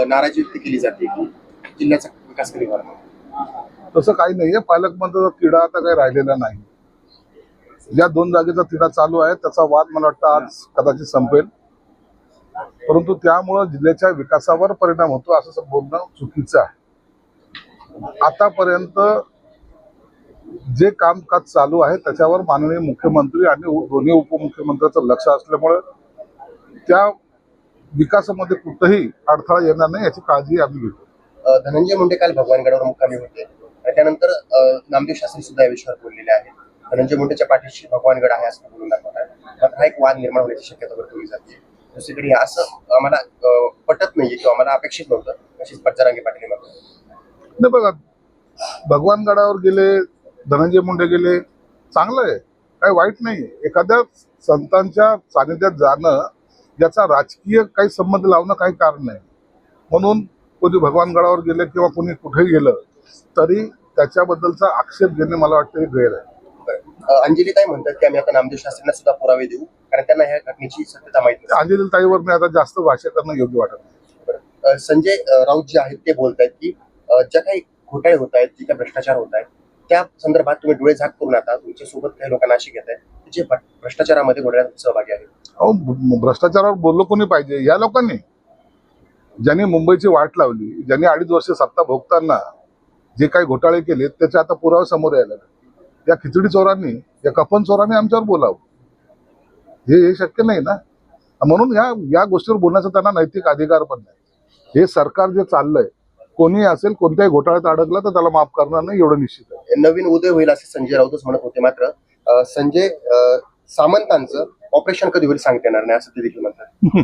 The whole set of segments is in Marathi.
नाराजी व्यक्त केली जाते की जिल्ह्याचा विकास कधी होणार. तसं काही नाहीये. पालकमंत्र्याचा तिढा आता काही राहिलेला नाही. ज्या 2 जागेचा तिढा चालू आहे त्याचा वाद मला वाटतं आज कदाचित संपेल, परंतु त्यामुळे जिल्ह्याच्या विकासावर परिणाम होतो असं बोलणं चुकीचं आहे. आतापर्यंत जे कामकाज चालू आहे त्याच्यावर माननीय मुख्यमंत्री आणि दोन्ही उपमुख्यमंत्र्यांचं लक्ष असल्यामुळे त्या विकासामध्ये कुठेही अडथळा येणार नाही याची काळजी आम्ही घेतो. धनंजय मुंडे काल भगवानगडावर मुक्कामी होते आणि त्यानंतर नामदेव शास्त्री सुद्धा या विषयावर बोललेले आहेत. धनंजय मुंडेच्या पाठीशी भगवानगड आहे असं बोलून दाखवत आहे. मात्र हा एक वाद निर्माण होण्याची शक्यता वर्तवली जाते. दुसरीकडे असं आम्हाला पटत नाहीये किंवा आम्हाला अपेक्षित नव्हतं अशीच जरांगे पाटील म्हणतात. नाही बघा, भगवानगडावर गेले, धनंजय मुंडे गेले, चांगलं आहे, काही वाईट नाही. एखाद्या संतांच्या सानिध्यात जाणं याचा राजकीय काही संबंध लावणं काही कारण नाही. म्हणून कोणी भगवानगडावर गेले किंवा कोणी कुठेही गेलं तरी त्याच्याबद्दलचा आक्षेप घेणे मला वाटतं हे गैर आहे. अंजलीताई म्हणतात की आम्ही आता नामदेव शास्त्रींना सुद्धा पुरावे देऊ कारण त्यांना ह्या घटनेची सत्यता माहिती नाही. अंजलीताईवर मी आता जास्त भाष्य करणं योग्य वाटत नाही. संजय राऊत जे आहेत ते बोलत आहेत की ज्या काही घोटाळे होत आहेत, जे काही भ्रष्टाचार होत आहेत त्या संदर्भात तुम्ही डोळे झाक करून आता तुमच्या सोबत काही लोकांना अशी घेत आहेत जे भ्रष्टाचारामध्ये घोटाळ्यात सहभागी आहेत. अहो, भ्रष्टाचारावर बोललो कोणी पाहिजे? या लोकांनी ज्यांनी मुंबईची वाट लावली, ज्यांनी 2.5 वर्ष सत्ता भोगताना जे काही घोटाळे केले त्याचे आता पुरावे समोर यायला लागले. या खिचडी चोरांनी, या कपन चोरांनी आमच्यावर बोलावं हे शक्य नाही ना. म्हणून या गोष्टीवर बोलण्याचा त्यांना नैतिक अधिकार पण नाही. हे सरकार जे चाललंय, कोणी असेल कोणत्याही घोटाळ्यात अडकला तर त्याला माफ करणार नाही एवढं निश्चित आहे. नवीन उदय होईल असे संजय राऊतच म्हणत होते. मात्र संजय सामंतांचं ऑपरेशन कधी होईल सांगता येणार नाही असं ते देखील म्हणतात.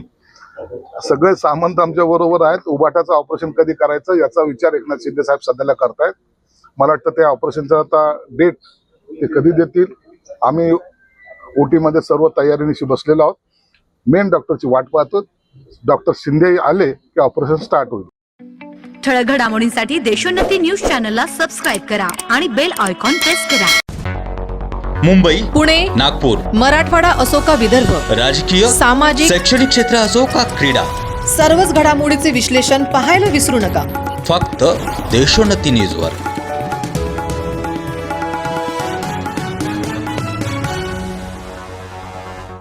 सगळे सामंत आमच्या बरोबर आहेत. उबाटाचं ऑपरेशन कधी करायचं याचा विचार एकनाथ शिंदे साहेब सध्याला करतायत. मला वाटतं त्या ऑपरेशनचा आता डेट ते कधी देतील. आम्ही ओटी मध्ये सर्व तयारीनिशी बसलेलो आहोत. मेन डॉक्टरची वाट पाहतो. डॉक्टर शिंदे आले की ऑपरेशन स्टार्ट होईल. ठळक घडामोडींसाठी देशोन्नती न्यूज चॅनलला सबस्क्राईब करा आणि बेल आयकॉन प्रेस करा. मुंबई, पुणे, नागपूर, मराठवाडा असो का विदर्भ, राजकीय, सामाजिक, शैक्षणिक क्षेत्र असो का क्रीडा, सर्वच घडामोडीचे विश्लेषण पाहायला विसरू नका. फक्त देशोन्नती न्यूजवर.